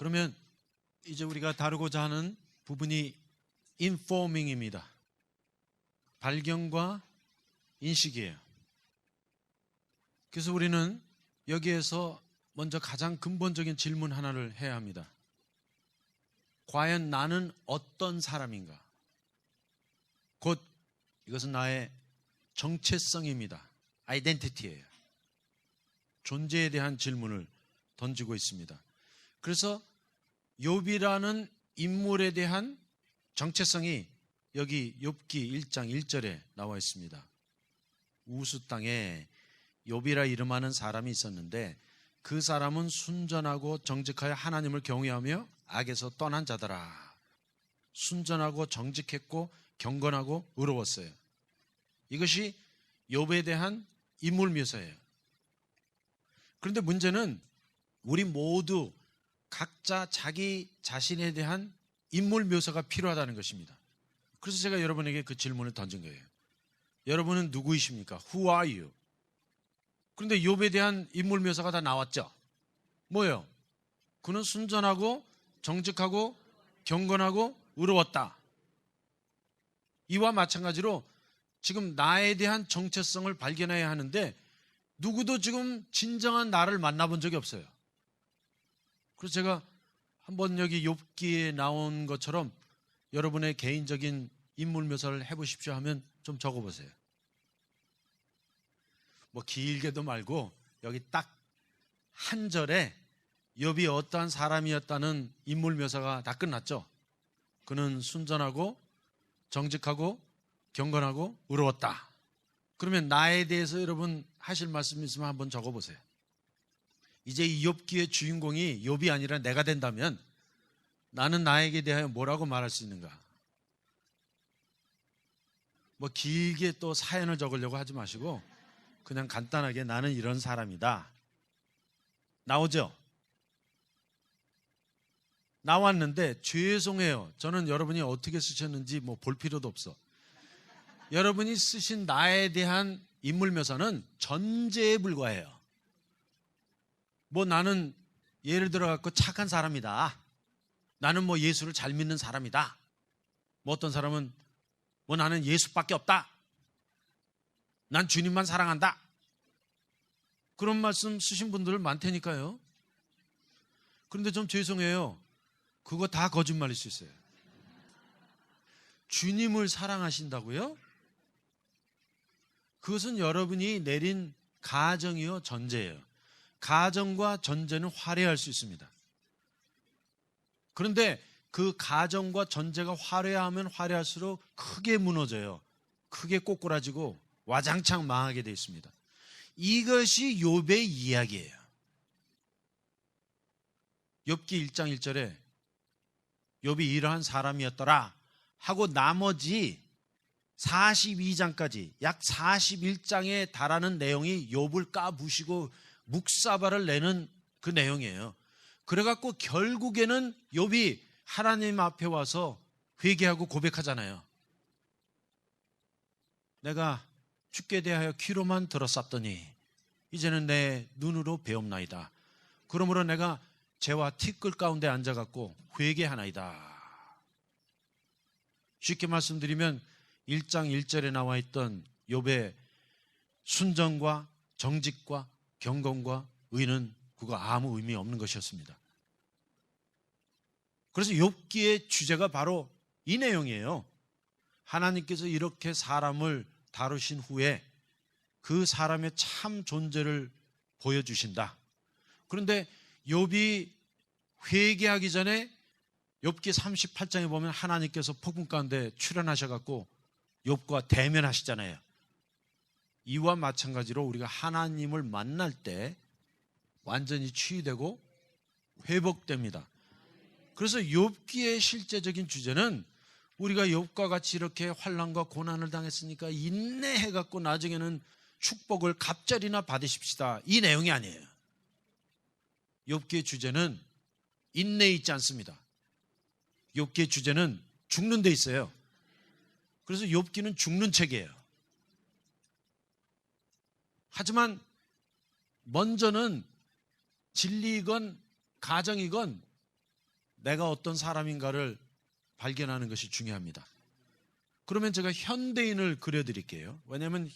그러면 이제 우리가 다루고자 하는 부분이 informing입니다. 발견과 인식이에요. 그래서 우리는 여기에서 먼저 가장 근본적인 질문 하나를 해야 합니다. 과연 나는 어떤 사람인가? 곧 이것은 나의 정체성입니다. 아이덴티티예요. 존재에 대한 질문을 던지고 있습니다. 그래서 욥이라는 인물에 대한 정체성이 여기 욥기 1장 1절에 나와 있습니다. 우스 땅에 욥이라 이름하는 사람이 있었는데 그 사람은 순전하고 정직하여 하나님을 경외하며 악에서 떠난 자더라. 순전하고 정직했고 경건하고 의로웠어요. 이것이 욥에 대한 인물 묘사예요. 그런데 문제는 우리 모두 각자 자기 자신에 대한 인물 묘사가 필요하다는 것입니다. 그래서 제가 여러분에게 그 질문을 던진 거예요. 여러분은 누구이십니까? Who are you? 그런데 욥에 대한 인물 묘사가 다 나왔죠. 뭐예요? 그는 순전하고 정직하고 경건하고 의로웠다. 이와 마찬가지로 지금 나에 대한 정체성을 발견해야 하는데 누구도 지금 진정한 나를 만나본 적이 없어요. 그래서 제가 한번 여기 욥기에 나온 것처럼 여러분의 개인적인 인물 묘사를 해보십시오 하면 좀 적어보세요. 뭐 길게도 말고 여기 딱 한 절에 욥이 어떠한 사람이었다는 인물 묘사가 다 끝났죠. 그는 순전하고 정직하고 경건하고 의로웠다. 그러면 나에 대해서 여러분 하실 말씀 있으면 한번 적어보세요. 이제 이 욥기의 주인공이 욥이 아니라 내가 된다면 나는 나에게 대하여 뭐라고 말할 수 있는가? 뭐 길게 또 사연을 적으려고 하지 마시고 그냥 간단하게 나는 이런 사람이다. 나오죠? 나왔는데 죄송해요. 저는 여러분이 어떻게 쓰셨는지 뭐 볼 필요도 없어. 여러분이 쓰신 나에 대한 인물 묘사는 전제에 불과해요. 뭐 나는 예를 들어 갖고 착한 사람이다. 나는 뭐 예수를 잘 믿는 사람이다. 뭐 어떤 사람은 뭐 나는 예수밖에 없다. 난 주님만 사랑한다. 그런 말씀 쓰신 분들 많다니까요. 그런데 좀 죄송해요. 그거 다 거짓말일 수 있어요. 주님을 사랑하신다고요? 그것은 여러분이 내린 가정이요 전제예요. 가정과 전제는 화려할 수 있습니다. 그런데 그 가정과 전제가 화려하면 화려할수록 크게 무너져요. 크게 꼬꾸라지고 와장창 망하게 되어 있습니다. 이것이 욥의 이야기예요. 욥기 1장 1절에 욥이 이러한 사람이었더라 하고 나머지 42장까지 약 41장에 달하는 내용이 욥을 까부시고 묵사발을 내는 그 내용이에요. 그래갖고 결국에는 욥이 하나님 앞에 와서 회개하고 고백하잖아요. 내가 주께 대하여 귀로만 들었었더니 이제는 내 눈으로 배움나이다. 그러므로 내가 죄와 티끌 가운데 앉아갖고 회개하나이다. 쉽게 말씀드리면 1장 1절에 나와 있던 욥의 순정과 정직과 경건과 의는 그거 아무 의미 없는 것이었습니다. 그래서 욥기의 주제가 바로 이 내용이에요. 하나님께서 이렇게 사람을 다루신 후에 그 사람의 참 존재를 보여주신다. 그런데 욥이 회개하기 전에 욥기 38장에 보면 하나님께서 폭풍 가운데 출현하셔갖고 욥과 대면하시잖아요. 이와 마찬가지로 우리가 하나님을 만날 때 완전히 치유되고 회복됩니다. 그래서 욥기의 실제적인 주제는 우리가 욥과 같이 이렇게 환난과 고난을 당했으니까 인내해갖고 나중에는 축복을 갑절이나 받으십시다. 이 내용이 아니에요. 욥기의 주제는 인내에 있지 않습니다. 욥기의 주제는 죽는 데 있어요. 그래서 욥기는 죽는 책이에요. 하지만 먼저는 진리이건 가정이건 내가 어떤 사람인가를 발견하는 것이 중요합니다. 그러면 제가 현대인을 그려드릴게요. 왜냐하면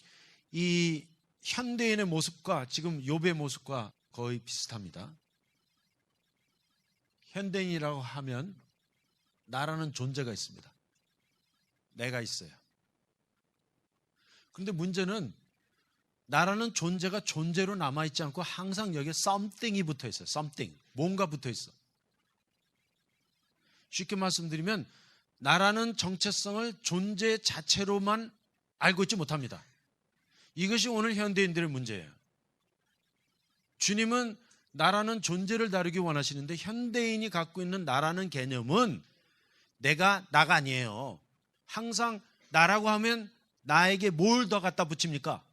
이 현대인의 모습과 지금 욥의 모습과 거의 비슷합니다. 현대인이라고 하면 나라는 존재가 있습니다. 내가 있어요. 그런데 문제는 나라는 존재가 존재로 남아있지 않고 항상 여기에 something이 붙어 있어요. something. 뭔가 붙어 있어. 쉽게 말씀드리면 나라는 정체성을 존재 자체로만 알고 있지 못합니다. 이것이 오늘 현대인들의 문제예요. 주님은 나라는 존재를 다루기 원하시는데 현대인이 갖고 있는 나라는 개념은 내가 나가 아니에요. 항상 나라고 하면 나에게 뭘 더 갖다 붙입니까?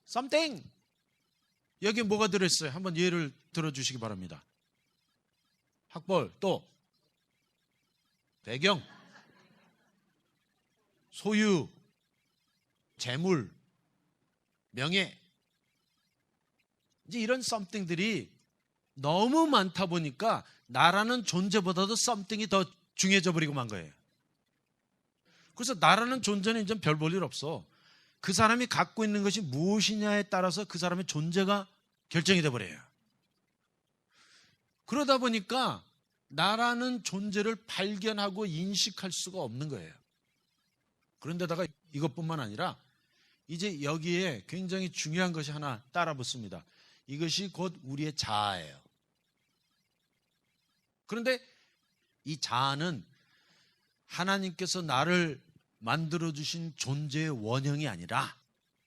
something. 여기 뭐가 들어있어요? 한번 예를 들어주시기 바랍니다. 학벌, 또 배경, 소유, 재물, 명예. 이제 이런 something들이 너무 많다 보니까 나라는 존재보다도 something이 더 중요해져 버리고 만 거예요. 그래서 나라는 존재는 이제 별 볼 일 없어. 그 사람이 갖고 있는 것이 무엇이냐에 따라서 그 사람의 존재가 결정이 돼 버려요. 그러다 보니까 나라는 존재를 발견하고 인식할 수가 없는 거예요. 그런데다가 이것뿐만 아니라 이제 여기에 굉장히 중요한 것이 하나 따라 붙습니다. 이것이 곧 우리의 자아예요. 그런데 이 자아는 하나님께서 나를 만들어주신 존재의 원형이 아니라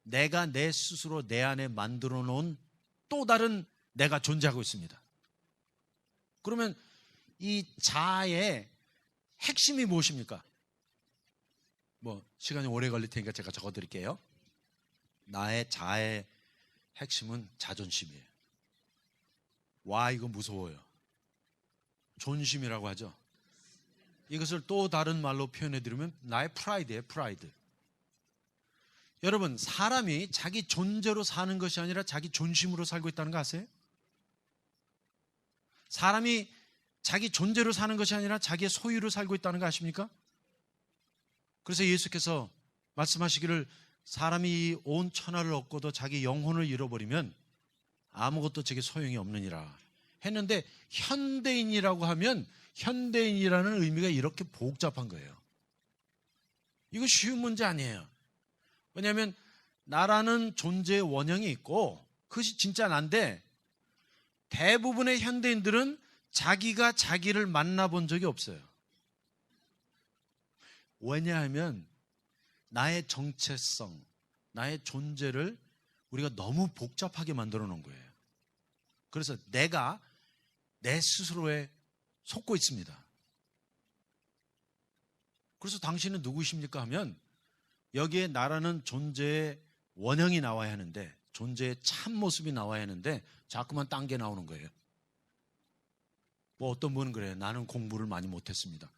내가 내 스스로 내 안에 만들어 놓은 또 다른 내가 존재하고 있습니다. 그러면 이 자아의 핵심이 무엇입니까? 시간이 오래 걸릴 테니까 제가 적어드릴게요. 나의 자아의 핵심은 자존심이에요. 와, 이거 무서워요. 존심이라고 하죠. 이것을 또 다른 말로 표현해드리면 나의 프라이드예요. 프라이드. 여러분, 사람이 자기 존재로 사는 것이 아니라 자기 존심으로 살고 있다는 거 아세요? 사람이 자기 존재로 사는 것이 아니라 자기의 소유로 살고 있다는 거 아십니까? 그래서 예수께서 말씀하시기를 사람이 온 천하를 얻고도 자기 영혼을 잃어버리면 아무것도 제게 소용이 없느니라 했는데, 현대인이라고 하면 현대인이라는 의미가 이렇게 복잡한 거예요. 이거 쉬운 문제 아니에요. 왜냐하면 나라는 존재의 원형이 있고 그것이 진짜 난데, 대부분의 현대인들은 자기가 자기를 만나본 적이 없어요. 왜냐하면 나의 정체성, 나의 존재를 우리가 너무 복잡하게 만들어 놓은 거예요. 그래서 내가 내 스스로에 속고 있습니다. 그래서 당신은 누구십니까 하면 여기에 나라는 존재의 원형이 나와야 하는데, 존재의 참모습이 나와야 하는데 자꾸만 딴 게 나오는 거예요. 어떤 분은 그래요. 나는 공부를 많이 못했습니다.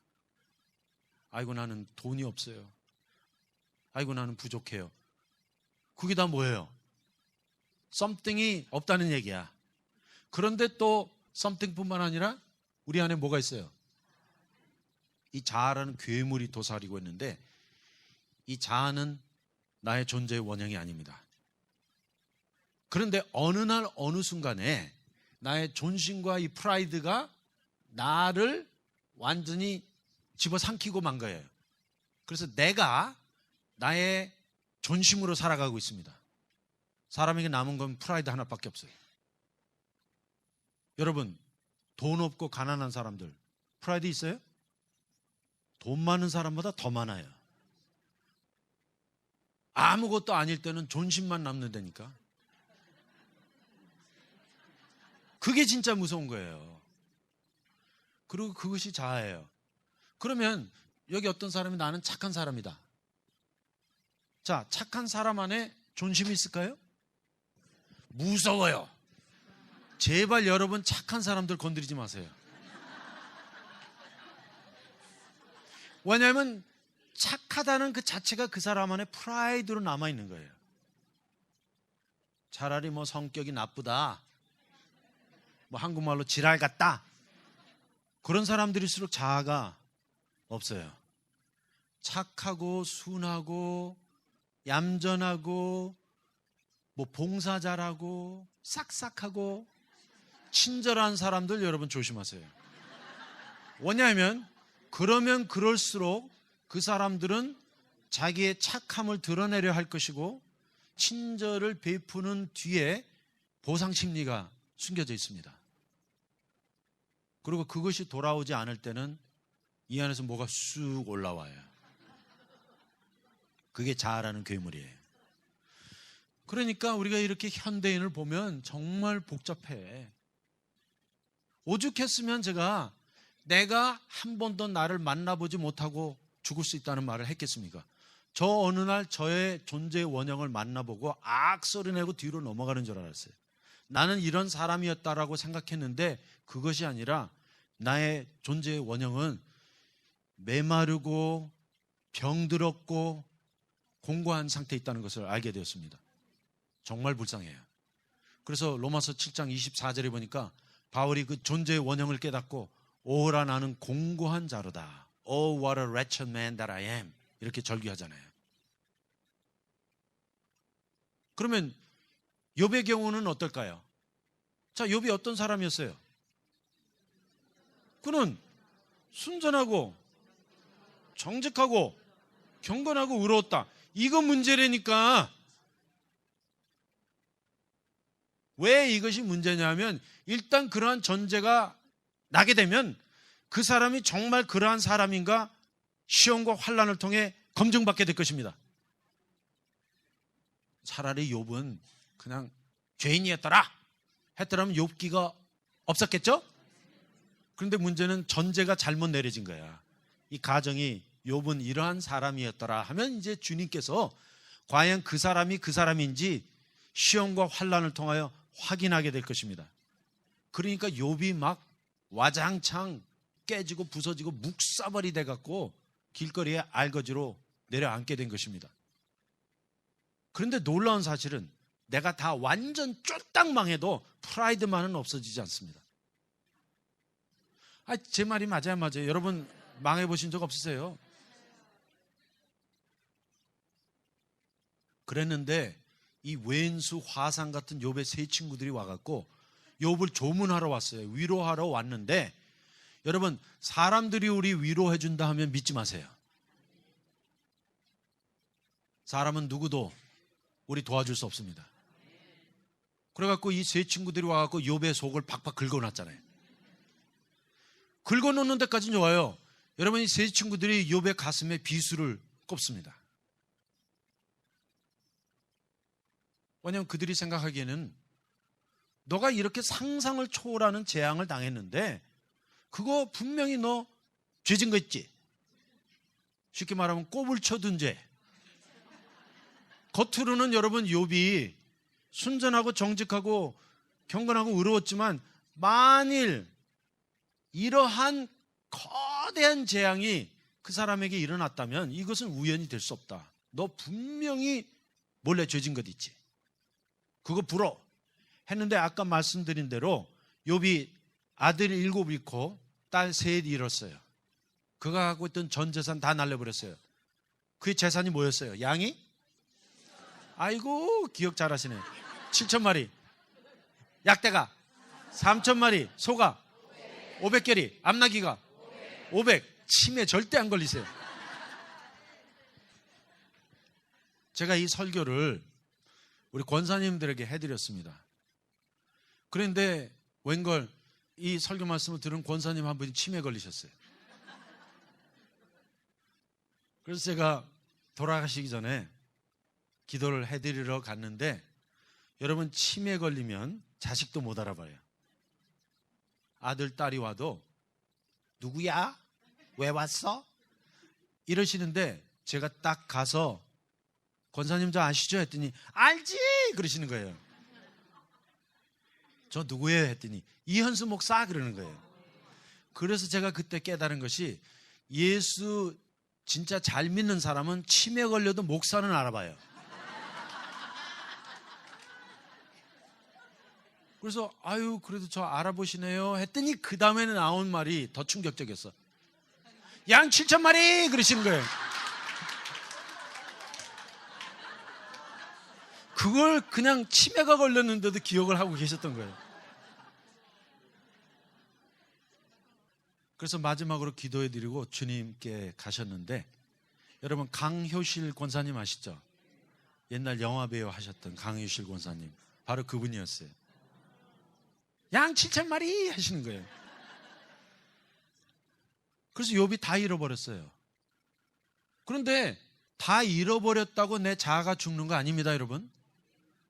아이고, 나는 돈이 없어요. 아이고, 나는 부족해요. 그게 다 뭐예요? something이 없다는 얘기야. 그런데 또 something뿐만 아니라 우리 안에 뭐가 있어요? 이 자아라는 괴물이 도사리고 있는데, 이 자아는 나의 존재의 원형이 아닙니다. 그런데 어느 날 어느 순간에 나의 존심과 이 프라이드가 나를 완전히 집어삼키고 만 거예요. 그래서 내가 나의 존심으로 살아가고 있습니다. 사람에게 남은 건 프라이드 하나밖에 없어요. 여러분, 돈 없고 가난한 사람들 프라이드 있어요? 돈 많은 사람보다 더 많아요. 아무것도 아닐 때는 존심만 남는다니까. 그게 진짜 무서운 거예요. 그리고 그것이 자아예요. 그러면 여기 어떤 사람이 나는 착한 사람이다. 자, 착한 사람 안에 존심이 있을까요? 무서워요. 제발 여러분 착한 사람들 건드리지 마세요. 왜냐하면 착하다는 그 자체가 그 사람 안에 프라이드로 남아있는 거예요. 차라리 성격이 나쁘다, 한국말로 지랄 같다, 그런 사람들일수록 자아가 없어요. 착하고 순하고 얌전하고 뭐 봉사 잘하고 싹싹하고 친절한 사람들 여러분 조심하세요. 왜냐하면 그러면 그럴수록 그 사람들은 자기의 착함을 드러내려 할 것이고 친절을 베푸는 뒤에 보상 심리가 숨겨져 있습니다. 그리고 그것이 돌아오지 않을 때는 이 안에서 뭐가 쑥 올라와요. 그게 자아라는 괴물이에요. 그러니까 우리가 이렇게 현대인을 보면 정말 복잡해. 오죽했으면 제가 내가 한 번도 나를 만나보지 못하고 죽을 수 있다는 말을 했겠습니까? 저 어느 날 저의 존재의 원형을 만나보고 악소리 내고 뒤로 넘어가는 줄 알았어요. 나는 이런 사람이었다라고 생각했는데 그것이 아니라 나의 존재의 원형은 메마르고 병들었고 공고한 상태에 있다는 것을 알게 되었습니다. 정말 불쌍해요. 그래서 로마서 7장 24절에 보니까 바울이 그 존재의 원형을 깨닫고 오라 나는 공고한 자로다. Oh what a wretched man that I am. 이렇게 절규하잖아요. 그러면 욥의 경우는 어떨까요? 자, 욥이 어떤 사람이었어요? 그는 순전하고 정직하고 경건하고 의로웠다. 이거 문제라니까. 왜 이것이 문제냐면 일단 그러한 전제가 나게 되면 그 사람이 정말 그러한 사람인가 시험과 환난을 통해 검증받게 될 것입니다. 차라리 욥은 그냥 죄인이었더라 했더라면 욥기가 없었겠죠? 그런데 문제는 전제가 잘못 내려진 거야. 이 가정이 욥은 이러한 사람이었더라 하면 이제 주님께서 과연 그 사람이 그 사람인지 시험과 환난을 통하여 확인하게 될 것입니다. 그러니까 욥이 막 와장창 깨지고 부서지고 묵사발이 돼갖고 길거리에 알거지로 내려앉게 된 것입니다. 그런데 놀라운 사실은 내가 다 완전 쫄딱 망해도 프라이드만은 없어지지 않습니다. 제 말이 맞아요, 맞아요. 여러분 망해보신 적 없으세요? 그랬는데 이 왼수 화상 같은 욥의 세 친구들이 와갖고 욥을 조문하러 왔어요. 위로하러 왔는데 여러분 사람들이 우리 위로해 준다 하면 믿지 마세요. 사람은 누구도 우리 도와줄 수 없습니다. 그래갖고 이 세 친구들이 와갖고 욥의 속을 팍팍 긁어놨잖아요. 긁어놓는 데까지는 좋아요. 여러분 이 세 친구들이 욥의 가슴에 비수를 꼽습니다. 왜냐하면 그들이 생각하기에는 너가 이렇게 상상을 초월하는 재앙을 당했는데 그거 분명히 너 죄진 거 있지? 쉽게 말하면 꼽을 쳐둔 죄. 겉으로는 여러분 욥이 순전하고 정직하고 경건하고 의로웠지만 만일 이러한 거대한 재앙이 그 사람에게 일어났다면 이것은 우연이 될 수 없다. 너 분명히 몰래 죄진 것 있지? 그거 불어 했는데 아까 말씀드린 대로 욥이 아들 7 잃고 딸 3 잃었어요. 그가 갖고 있던 전 재산 다 날려버렸어요. 그의 재산이 뭐였어요? 양이? 아이고 기억 잘하시네. 7,000마리 약대가 3,000마리 소가 500개리 암나기가 500 치매 절대 안 걸리세요. 제가 이 설교를 우리 권사님들에게 해드렸습니다. 그런데 웬걸 이 설교 말씀을 들은 권사님 한 분이 치매 걸리셨어요. 그래서 제가 돌아가시기 전에 기도를 해드리러 갔는데 여러분 치매 걸리면 자식도 못 알아봐요. 아들, 딸이 와도 누구야? 왜 왔어? 이러시는데 제가 딱 가서 권사님 저 아시죠? 했더니 알지! 그러시는 거예요. 저 누구예요? 했더니 이현수 목사 그러는 거예요. 그래서 제가 그때 깨달은 것이 예수 진짜 잘 믿는 사람은 치매 걸려도 목사는 알아봐요. 그래서 아유 그래도 저 알아보시네요 했더니 그 다음에는 나온 말이 더 충격적이었어. 양 7,000마리 그러시는 거예요. 그걸 그냥 치매가 걸렸는데도 기억을 하고 계셨던 거예요. 그래서 마지막으로 기도해드리고 주님께 가셨는데, 여러분 강효실 권사님 아시죠? 옛날 영화배우 하셨던 강효실 권사님, 바로 그분이었어요. 양 7,000마리 하시는 거예요. 그래서 욥이 다 잃어버렸어요. 그런데 다 잃어버렸다고 내 자아가 죽는 거 아닙니다, 여러분.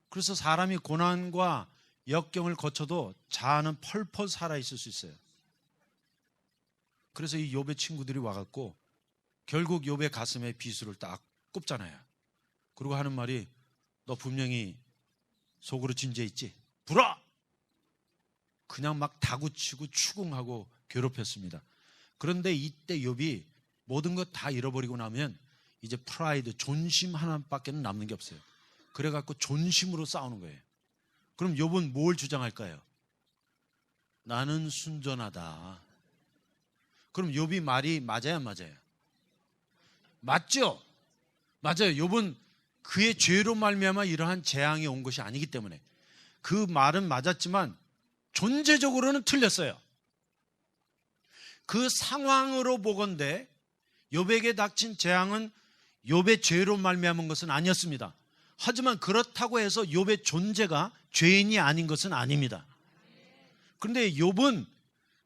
그래서 사람이 고난과 역경을 거쳐도 자아는 펄펄 살아있을 수 있어요. 그래서 이 욥의 친구들이 와갖고 결국 욥의 가슴에 비수를 딱 꼽잖아요. 그리고 하는 말이, 너 분명히 속으로 진지했지? 불어! 그냥 막 다구치고 추궁하고 괴롭혔습니다. 그런데 이때 욥이 모든 것 다 잃어버리고 나면 이제 프라이드, 존심 하나밖에 남는 게 없어요. 그래갖고 존심으로 싸우는 거예요. 그럼 욥은 뭘 주장할까요? 나는 순전하다. 그럼 욥이 말이 맞아요, 안 맞아요? 맞죠? 맞아요. 욥은 그의 죄로 말미암아 이러한 재앙이 온 것이 아니기 때문에. 그 말은 맞았지만 존재적으로는 틀렸어요. 그 상황으로 보건대 욥에게 닥친 재앙은 욥의 죄로 말미암은 것은 아니었습니다. 하지만 그렇다고 해서 욥의 존재가 죄인이 아닌 것은 아닙니다. 그런데 욥은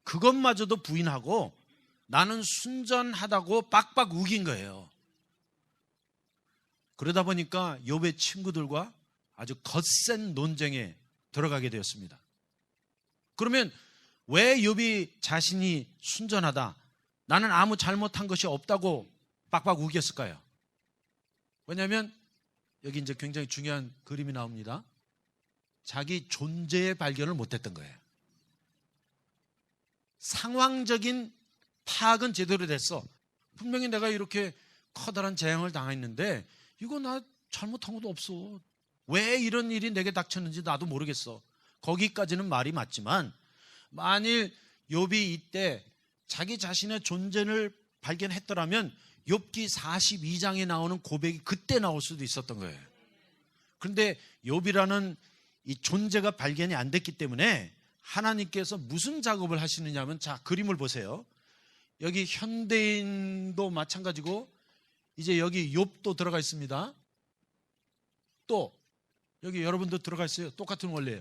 그것마저도 부인하고 나는 순전하다고 빡빡 우긴 거예요. 그러다 보니까 욥의 친구들과 아주 거센 논쟁에 들어가게 되었습니다. 그러면 왜 욥이 자신이 순전하다, 나는 아무 잘못한 것이 없다고 빡빡 우겼을까요? 왜냐하면 여기 이제 굉장히 중요한 그림이 나옵니다. 자기 존재의 발견을 못했던 거예요. 상황적인 파악은 제대로 됐어. 분명히 내가 이렇게 커다란 재앙을 당했는데 이거 나 잘못한 것도 없어. 왜 이런 일이 내게 닥쳤는지 나도 모르겠어. 거기까지는 말이 맞지만, 만일 욥이 이때 자기 자신의 존재를 발견했더라면 욥기 42장에 나오는 고백이 그때 나올 수도 있었던 거예요. 그런데 욥이라는 이 존재가 발견이 안 됐기 때문에 하나님께서 무슨 작업을 하시느냐면, 자, 그림을 보세요. 여기 현대인도 마찬가지고 이제 여기 욥도 들어가 있습니다. 또 여기 여러분도 들어가 있어요. 똑같은 원리예요.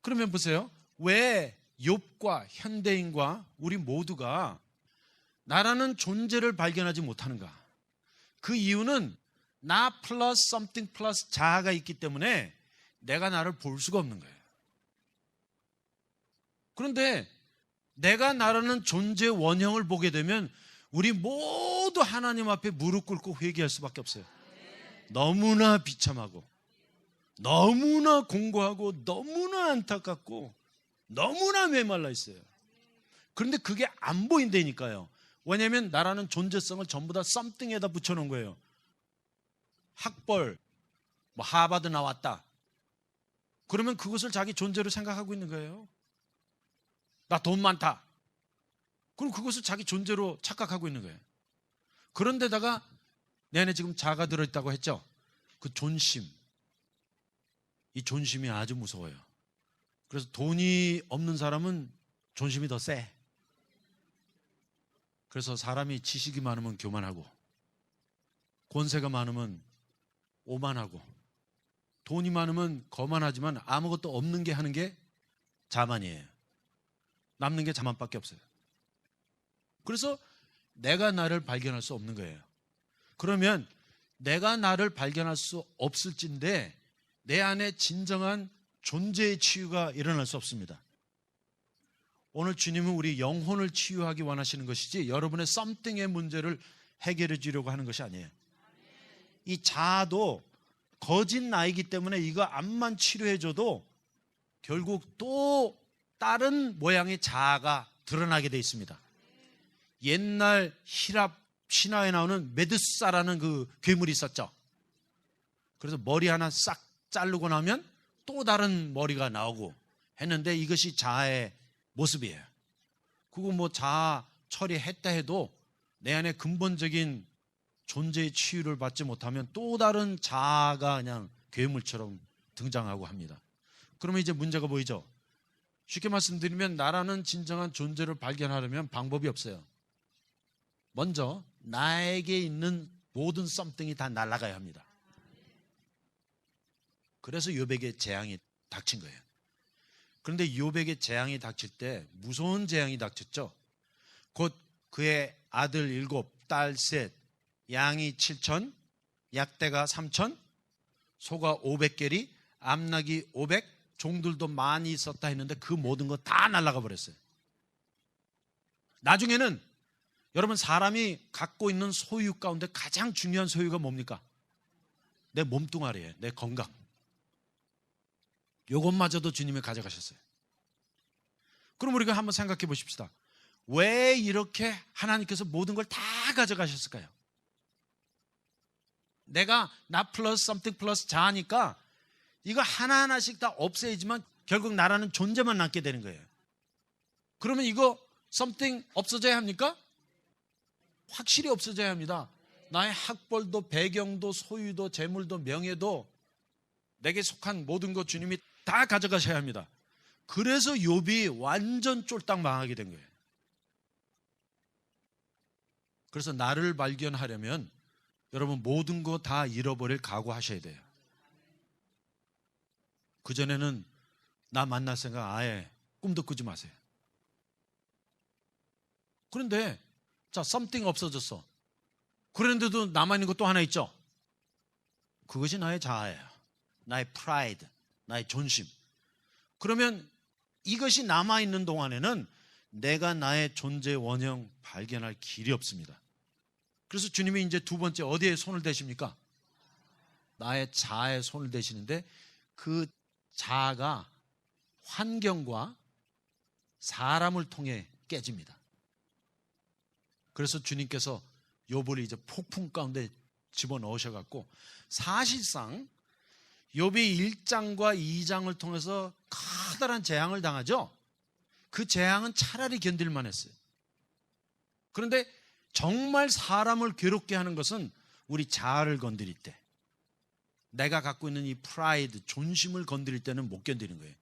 그러면 보세요. 왜 욥과 현대인과 우리 모두가 나라는 존재를 발견하지 못하는가? 그 이유는 나 플러스 something 플러스 자아가 있기 때문에 내가 나를 볼 수가 없는 거예요. 그런데 내가 나라는 존재의 원형을 보게 되면 우리 모두 하나님 앞에 무릎 꿇고 회개할 수밖에 없어요. 너무나 비참하고 너무나 공고하고 너무나 안타깝고 너무나 메말라 있어요. 그런데 그게 안 보인다니까요. 왜냐하면 나라는 존재성을 전부 다 something에다 붙여놓은 거예요. 학벌, 뭐 하버드 나왔다. 그러면 그것을 자기 존재로 생각하고 있는 거예요. 나 돈 많다. 그럼 그것을 자기 존재로 착각하고 있는 거예요. 그런데다가 내 안에 지금 자아가 들어있다고 했죠. 그 존심, 이 존심이 아주 무서워요. 그래서 돈이 없는 사람은 존심이 더 세. 그래서 사람이 지식이 많으면 교만하고, 권세가 많으면 오만하고, 돈이 많으면 거만하지만 아무것도 없는 게 하는 게 자만이에요. 남는 게 자만밖에 없어요. 그래서 내가 나를 발견할 수 없는 거예요. 그러면 내가 나를 발견할 수 없을진데 내 안에 진정한 존재의 치유가 일어날 수 없습니다. 오늘 주님은 우리 영혼을 치유하기 원하시는 것이지 여러분의 something의 문제를 해결해 주려고 하는 것이 아니에요. 이 자아도 거짓 나이기 때문에 이거 암만 치료해 줘도 결국 또 다른 모양의 자아가 드러나게 돼 있습니다. 옛날 히랍 신화에 나오는 메두사라는 그 괴물이 있었죠. 그래서 머리 하나 싹 자르고 나면 또 다른 머리가 나오고 했는데 이것이 자아의 모습이에요. 그거 뭐 자아 처리했다 해도 내 안에 근본적인 존재의 치유를 받지 못하면 또 다른 자아가 그냥 괴물처럼 등장하고 합니다. 그러면 이제 문제가 보이죠? 쉽게 말씀드리면 나라는 진정한 존재를 발견하려면 방법이 없어요. 먼저 나에게 있는 모든 썸띵이 다 날아가야 합니다. 그래서 욥에게 재앙이 닥친 거예요. 그런데 욥에게 재앙이 닥칠 때 무서운 재앙이 닥쳤죠. 곧 그의 아들 7, 딸 3, 양이 7천, 약대가 3천, 소가 500개리, 암낙이 500, 종들도 많이 있었다 했는데 그 모든 거 다 날아가 버렸어요. 나중에는 여러분 사람이 갖고 있는 소유 가운데 가장 중요한 소유가 뭡니까? 내 몸뚱아리예요. 내 건강. 이것마저도 주님이 가져가셨어요. 그럼 우리가 한번 생각해 보십시다. 왜 이렇게 하나님께서 모든 걸 다 가져가셨을까요? 내가 나 플러스 something 플러스 자니까 이거 하나하나씩 다 없애야지만 결국 나라는 존재만 남게 되는 거예요. 그러면 이거 something 없어져야 합니까? 확실히 없어져야 합니다. 나의 학벌도 배경도 소유도 재물도 명예도 내게 속한 모든 것 주님이 다 가져가셔야 합니다. 그래서 욥이 완전 쫄딱 망하게 된 거예요. 그래서 나를 발견하려면 여러분 모든 거 다 잃어버릴 각오하셔야 돼요. 그전에는 나 만날 생각 아예 꿈도 꾸지 마세요. 그런데 자, something 없어졌어. 그런데도 남아있는 것 또 하나 있죠. 그것이 나의 자아예요. 나의 pride, 나의 존심. 그러면 이것이 남아있는 동안에는 내가 나의 존재 원형 발견할 길이 없습니다. 그래서 주님이 이제 두 번째 어디에 손을 대십니까? 나의 자아에 손을 대시는데 그 자아가 환경과 사람을 통해 깨집니다. 그래서 주님께서 욥을 이제 폭풍 가운데 집어넣으셔갖고 사실상 욥이 1장과 2장을 통해서 커다란 재앙을 당하죠. 그 재앙은 차라리 견딜만 했어요. 그런데 정말 사람을 괴롭게 하는 것은 우리 자아를 건드릴 때, 내가 갖고 있는 이 프라이드, 존심을 건드릴 때는 못 견디는 거예요.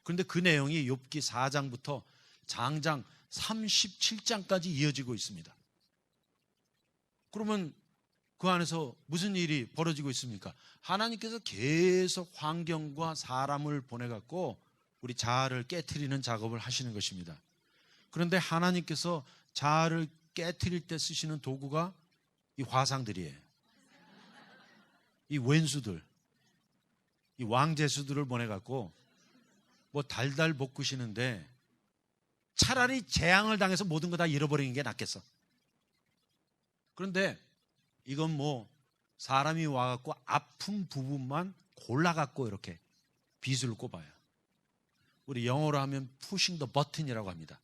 그런데 그 내용이 욥기 4장부터 장장 37장까지 이어지고 있습니다. 그러면 그 안에서 무슨 일이 벌어지고 있습니까? 하나님께서 계속 환경과 사람을 보내갖고 우리 자아를 깨트리는 작업을 하시는 것입니다. 그런데 하나님께서 자아를 깨트릴 때 쓰시는 도구가 이 화상들이에요. 이 왼수들, 이 왕제수들을 보내갖고 뭐 달달 볶으시는데 차라리 재앙을 당해서 모든 거 다 잃어버리는 게 낫겠어. 그런데 이건 뭐 사람이 와갖고 아픈 부분만 골라갖고 이렇게 빗을 꼽아요. 우리 영어로 하면 pushing the button이라고 합니다.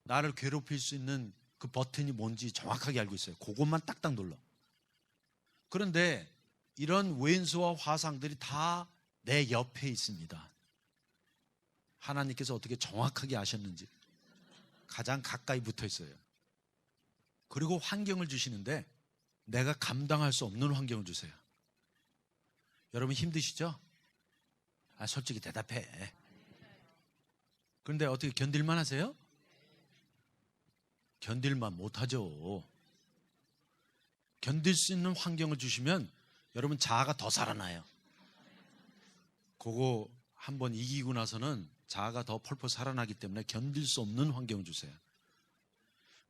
나를 괴롭힐 수 있는 그 버튼이 뭔지 정확하게 알고 있어요. 그것만 딱딱 눌러. 그런데 이런 왼수와 화상들이 다 내 옆에 있습니다. 하나님께서 어떻게 정확하게 아셨는지 가장 가까이 붙어 있어요. 그리고 환경을 주시는데 내가 감당할 수 없는 환경을 주세요. 여러분 힘드시죠? 솔직히 대답해. 그런데 어떻게 견딜만 하세요? 견딜만 못하죠. 견딜 수 있는 환경을 주시면 여러분 자아가 더 살아나요. 그거 한번 이기고 나서는 자아가 더 펄펄 살아나기 때문에 견딜 수 없는 환경을 주세요.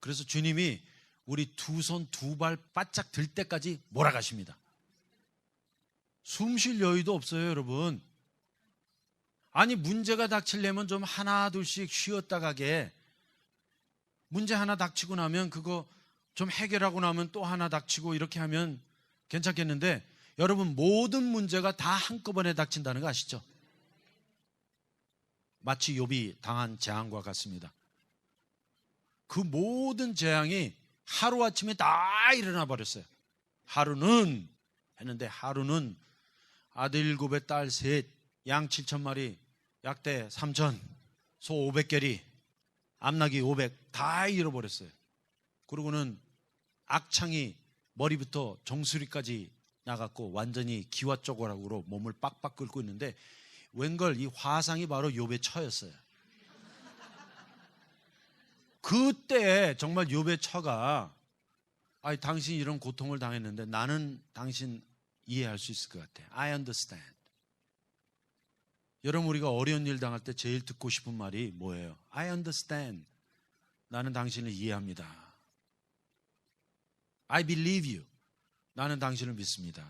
그래서 주님이 우리 두 손 두 발 바짝 들 때까지 몰아가십니다. 숨 쉴 여유도 없어요, 여러분. 아니 문제가 닥치려면 좀 하나 둘씩 쉬었다 가게. 문제 하나 닥치고 나면 그거 좀 해결하고 나면 또 하나 닥치고 이렇게 하면 괜찮겠는데 여러분 모든 문제가 다 한꺼번에 닥친다는 거 아시죠? 마치 욥이 당한 재앙과 같습니다. 그 모든 재앙이 하루아침에 다 일어나 버렸어요. 하루는 했는데 하루는 아들 7에 딸 3, 양 7,000마리, 약대 3천, 소 500개리, 암나귀 500 다 잃어버렸어요. 그러고는 악창이 머리부터 정수리까지 나갔고 완전히 기와쪼고락으로 몸을 빡빡 끓고 있는데 웬걸 이 화상이 바로 욥의 처였어요. 그때 정말 욥의 처가 당신이 이런 고통을 당했는데 나는 당신 이해할 수 있을 것 같아. I understand. 여러분, 우리가 어려운 일 당할 때 제일 듣고 싶은 말이 뭐예요? I understand. 나는 당신을 이해합니다. I believe you. 나는 당신을 믿습니다.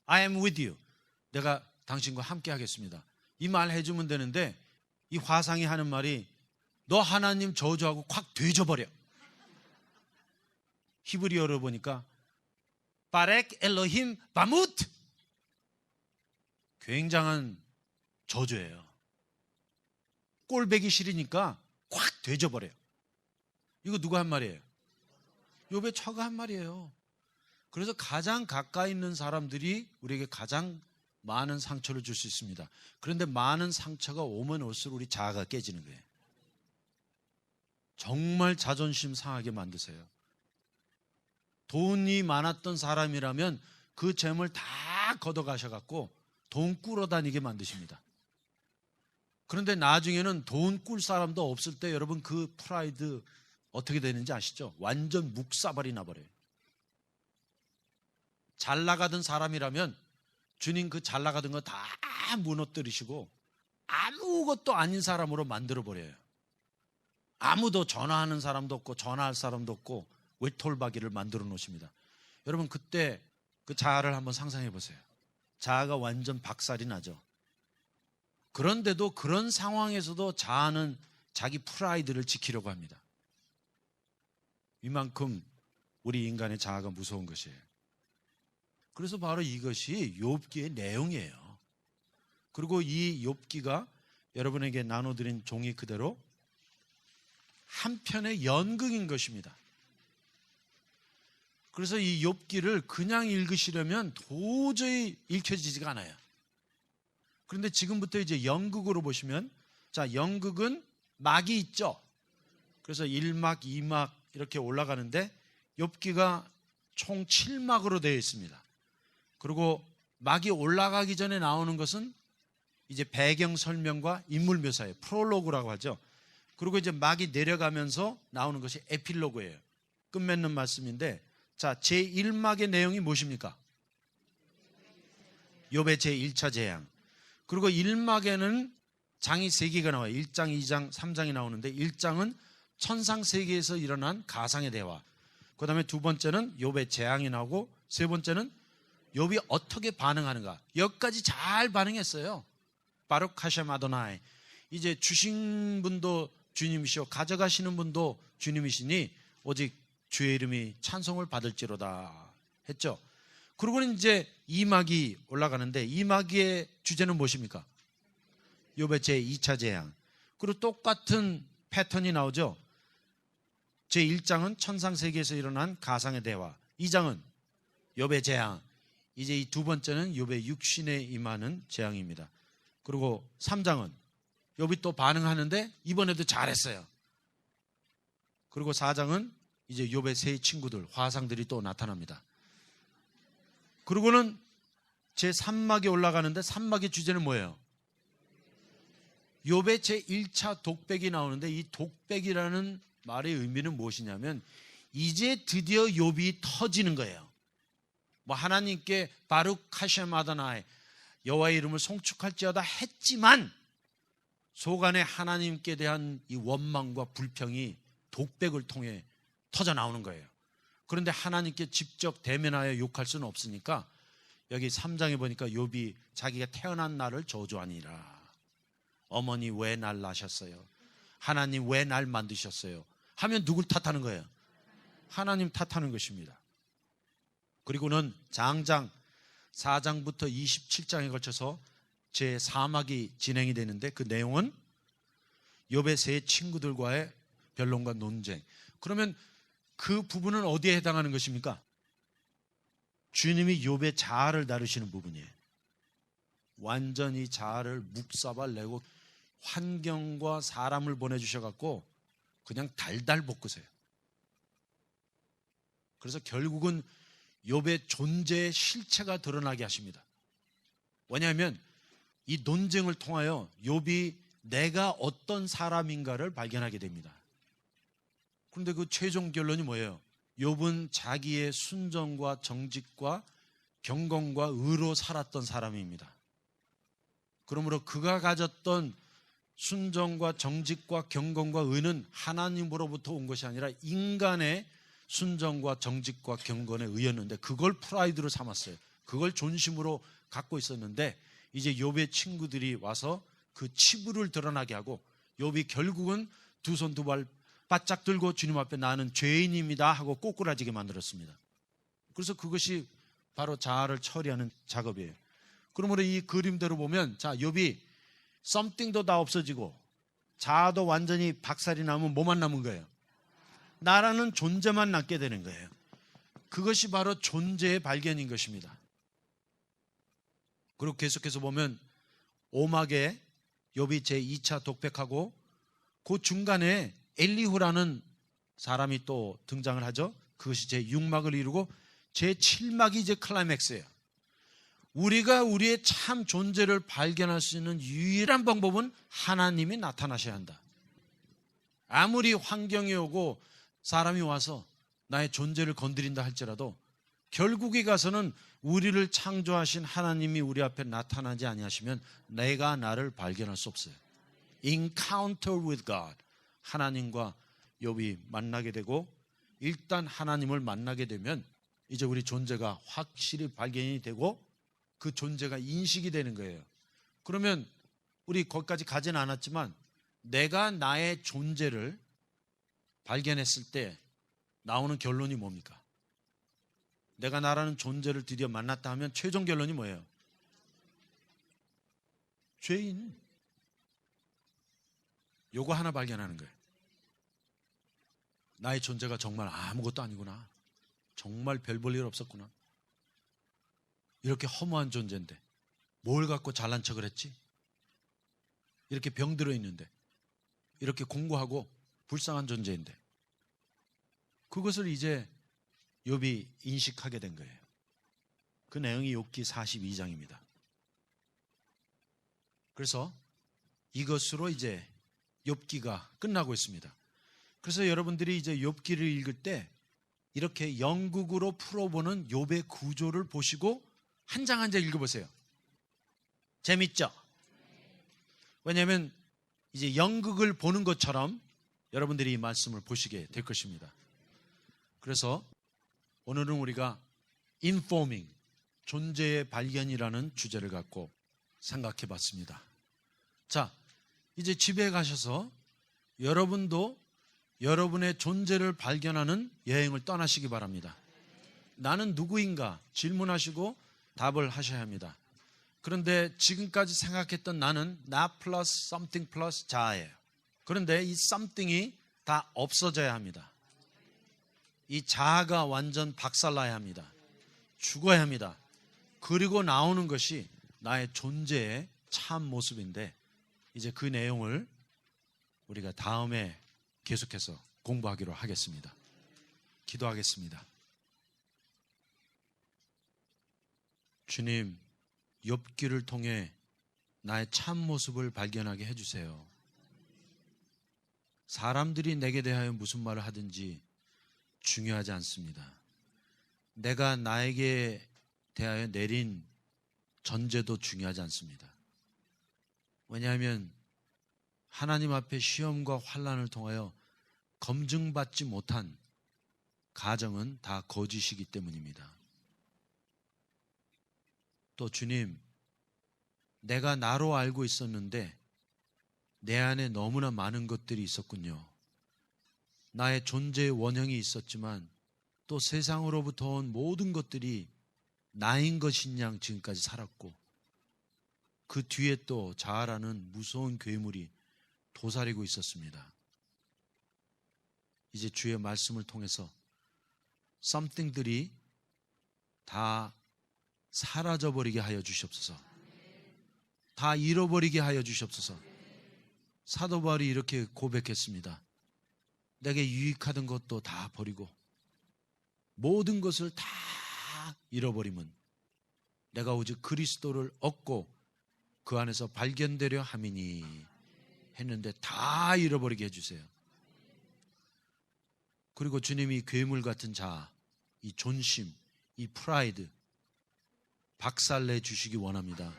I am with you. 내가 당신과 함께 하겠습니다. 이 말 해주면 되는데 이 화상이 하는 말이 너 하나님 저주하고 콱 되져버려. 히브리어로 보니까 바렉 엘로힘 바무트. 굉장한 저주예요. 꼴배기 싫으니까 콱 되져버려요. 이거 누가 한 말이에요? 욥의 처가 한 말이에요. 그래서 가장 가까이 있는 사람들이 우리에게 가장 많은 상처를 줄 수 있습니다. 그런데 많은 상처가 오면 올수록 우리 자아가 깨지는 거예요. 정말 자존심 상하게 만드세요. 돈이 많았던 사람이라면 그 재물 다 걷어가셔갖고 돈 꾸러 다니게 만드십니다. 그런데 나중에는 돈 꿀 사람도 없을 때 여러분 그 프라이드 어떻게 되는지 아시죠? 완전 묵사발이 나버려요. 잘 나가던 사람이라면 주님 그 잘 나가던 거 다 무너뜨리시고 아무것도 아닌 사람으로 만들어버려요. 아무도 전화하는 사람도 없고 전화할 사람도 없고 외톨박이를 만들어 놓으십니다. 여러분 그때 그 자아를 한번 상상해 보세요. 자아가 완전 박살이 나죠. 그런데도 그런 상황에서도 자아는 자기 프라이드를 지키려고 합니다. 이만큼 우리 인간의 자아가 무서운 것이에요. 그래서 바로 이것이 욥기의 내용이에요. 그리고 이 욥기가 여러분에게 나눠드린 종이 그대로 한 편의 연극인 것입니다. 그래서 이 욥기를 그냥 읽으시려면 도저히 읽혀지지가 않아요. 그런데 지금부터 이제 연극으로 보시면, 자, 연극은 막이 있죠. 그래서 1막, 2막 이렇게 올라가는데 욥기가 총 7막으로 되어 있습니다. 그리고 막이 올라가기 전에 나오는 것은 이제 배경 설명과 인물 묘사예요. 프롤로그라고 하죠. 그리고 이제 막이 내려가면서 나오는 것이 에필로그예요. 끝맺는 말씀인데, 자, 제1막의 내용이 무엇입니까? 욥의 제1차 재앙. 그리고 1막에는 장이 3개가 나와요. 1장, 2장, 3장이 나오는데 1장은 천상 세계에서 일어난 가상의 대화. 그 다음에 두 번째는 욥의 재앙이 나오고 세 번째는 욥이 어떻게 반응하는가. 여기까지 잘 반응했어요. 바룩 하셈 아도나이. 이제 주신 분도 주님이시오 가져가시는 분도 주님이시니 오직 주의 이름이 찬송을 받을지로다 했죠. 그리고는 이제 2막이 올라가는데 2막의 주제는 무엇입니까? 욥의 제2차 재앙. 그리고 똑같은 패턴이 나오죠. 제1장은 천상세계에서 일어난 가상의 대화. 2장은 욥의 재앙. 이제 이 두 번째는 욥의 육신에 임하는 재앙입니다. 그리고 3장은 욥이 또 반응하는데 이번에도 잘했어요. 그리고 4장은 이제 욥의 세 친구들, 화상들이 또 나타납니다. 그리고는 제3막에 올라가는데 3막의 주제는 뭐예요? 욥의 제1차 독백이 나오는데 이 독백이라는 말의 의미는 무엇이냐면 이제 드디어 욥이 터지는 거예요. 뭐 하나님께 바룩 하셈 아도나이 여호와의 이름을 송축할지어다 했지만 속 안에 하나님께 대한 이 원망과 불평이 독백을 통해 터져 나오는 거예요. 그런데 하나님께 직접 대면하여 욕할 수는 없으니까 여기 3장에 보니까 욥이 자기가 태어난 날을 저주하니라. 어머니 왜 날 낳으셨어요? 하나님 왜 날 만드셨어요? 하면 누굴 탓하는 거예요? 하나님 탓하는 것입니다. 그리고는 장장 4장부터 27장에 걸쳐서 제4막이 진행이 되는데 그 내용은 욥의 세 친구들과의 변론과 논쟁. 그러면 그 부분은 어디에 해당하는 것입니까? 주님이 욥의 자아를 다루시는 부분이에요. 완전히 자아를 묵사발 내고 환경과 사람을 보내주셔갖고 그냥 달달 볶으세요. 그래서 결국은 욥의 존재의 실체가 드러나게 하십니다. 왜냐하면 이 논쟁을 통하여 욥이 내가 어떤 사람인가를 발견하게 됩니다. 그런데 그 최종 결론이 뭐예요? 욥은 자기의 순정과 정직과 경건과 의로 살았던 사람입니다. 그러므로 그가 가졌던 순정과 정직과 경건과 의는 하나님으로부터 온 것이 아니라 인간의 순정과 정직과 경건의 의였는데 그걸 프라이드로 삼았어요. 그걸 존심으로 갖고 있었는데 이제 욥의 친구들이 와서 그 치부를 드러나게 하고 욥이 결국은 두 손 두 발 바짝 들고 주님 앞에 나는 죄인입니다 하고 꼬꾸라지게 만들었습니다. 그래서 그것이 바로 자아를 처리하는 작업이에요. 그러므로 이 그림대로 보면 자, 욥이 something도 다 없어지고 자아도 완전히 박살이 나면 뭐만 남은 거예요? 나라는 존재만 남게 되는 거예요. 그것이 바로 존재의 발견인 것입니다. 그리고 계속해서 보면 오막에 욥이 제2차 독백하고 그 중간에 엘리후라는 사람이 또 등장을 하죠. 그것이 제6막을 이루고 제7막이 이제 클라이맥스예요. 우리가 우리의 참 존재를 발견할 수 있는 유일한 방법은 하나님이 나타나셔야 한다. 아무리 환경이 오고 사람이 와서 나의 존재를 건드린다 할지라도 결국에 가서는 우리를 창조하신 하나님이 우리 앞에 나타나지 아니하시면 내가 나를 발견할 수 없어요. Encounter with God. 하나님과 욥이 만나게 되고 일단 하나님을 만나게 되면 이제 우리 존재가 확실히 발견이 되고 그 존재가 인식이 되는 거예요. 그러면 우리 거기까지 가지는 않았지만 내가 나의 존재를 발견했을 때 나오는 결론이 뭡니까? 내가 나라는 존재를 드디어 만났다 하면 최종 결론이 뭐예요? 죄인. 요거 하나 발견하는 거예요. 나의 존재가 정말 아무것도 아니구나. 정말 별 볼 일 없었구나. 이렇게 허무한 존재인데 뭘 갖고 잘난 척을 했지? 이렇게 병들어 있는데 이렇게 공고하고 불쌍한 존재인데 그것을 이제 욥이 인식하게 된 거예요. 그 내용이 욥기 42장입니다. 그래서 이것으로 이제 욥기가 끝나고 있습니다. 그래서 여러분들이 이제 욥기를 읽을 때 이렇게 연극으로 풀어보는 욥의 구조를 보시고 한 장 한 장 읽어보세요. 재밌죠? 왜냐하면 이제 연극을 보는 것처럼 여러분들이 이 말씀을 보시게 될 것입니다. 그래서 오늘은 우리가 informing, 존재의 발견이라는 주제를 갖고 생각해 봤습니다. 자, 이제 집에 가셔서 여러분도 여러분의 존재를 발견하는 여행을 떠나시기 바랍니다. 나는 누구인가 질문하시고 답을 하셔야 합니다. 그런데 지금까지 생각했던 나는 나 플러스 something 플러스 자아예요. 그런데 이 something이 다 없어져야 합니다. 이 자아가 완전 박살나야 합니다. 죽어야 합니다. 그리고 나오는 것이 나의 존재의 참 모습인데 이제 그 내용을 우리가 다음에 계속해서 공부하기로 하겠습니다. 기도하겠습니다. 주님, 욥기를 통해 나의 참 모습을 발견하게 해주세요. 사람들이 내게 대하여 무슨 말을 하든지 중요하지 않습니다. 내가 나에게 대하여 내린 전제도 중요하지 않습니다. 왜냐하면 하나님 앞에 시험과 환난을 통하여 검증받지 못한 가정은 다 거짓이기 때문입니다. 또 주님, 내가 나로 알고 있었는데 내 안에 너무나 많은 것들이 있었군요. 나의 존재의 원형이 있었지만 또 세상으로부터 온 모든 것들이 나인 것인 양 지금까지 살았고 그 뒤에 또 자아라는 무서운 괴물이 도사리고 있었습니다. 이제 주의 말씀을 통해서 something들이 다 사라져버리게 하여 주시옵소서. 다 잃어버리게 하여 주시옵소서. 사도 바울이 이렇게 고백했습니다. 내게 유익하던 것도 다 버리고 모든 것을 다 잃어버리면 내가 오직 그리스도를 얻고 그 안에서 발견되려 함이니 했는데 다 잃어버리게 해주세요. 그리고 주님이 괴물 같은 자아, 이 존심, 이 프라이드 박살내 주시기 원합니다.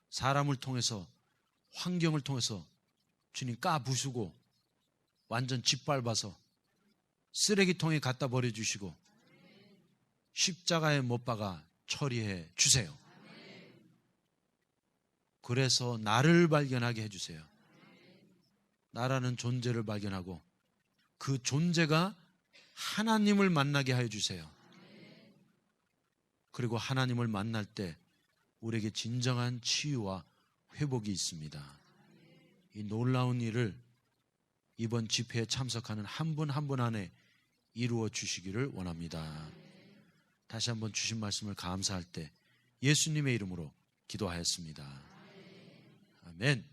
사람을 통해서, 환경을 통해서 주님 까부수고 완전 짓밟아서 쓰레기통에 갖다 버려주시고 십자가에 못 박아 처리해 주세요. 그래서 나를 발견하게 해주세요. 나라는 존재를 발견하고 그 존재가 하나님을 만나게 하여 주세요. 그리고 하나님을 만날 때 우리에게 진정한 치유와 회복이 있습니다. 이 놀라운 일을 이번 집회에 참석하는 한 분 한 분 안에 이루어 주시기를 원합니다. 다시 한번 주신 말씀을 감사할 때 예수님의 이름으로 기도하였습니다. 아멘.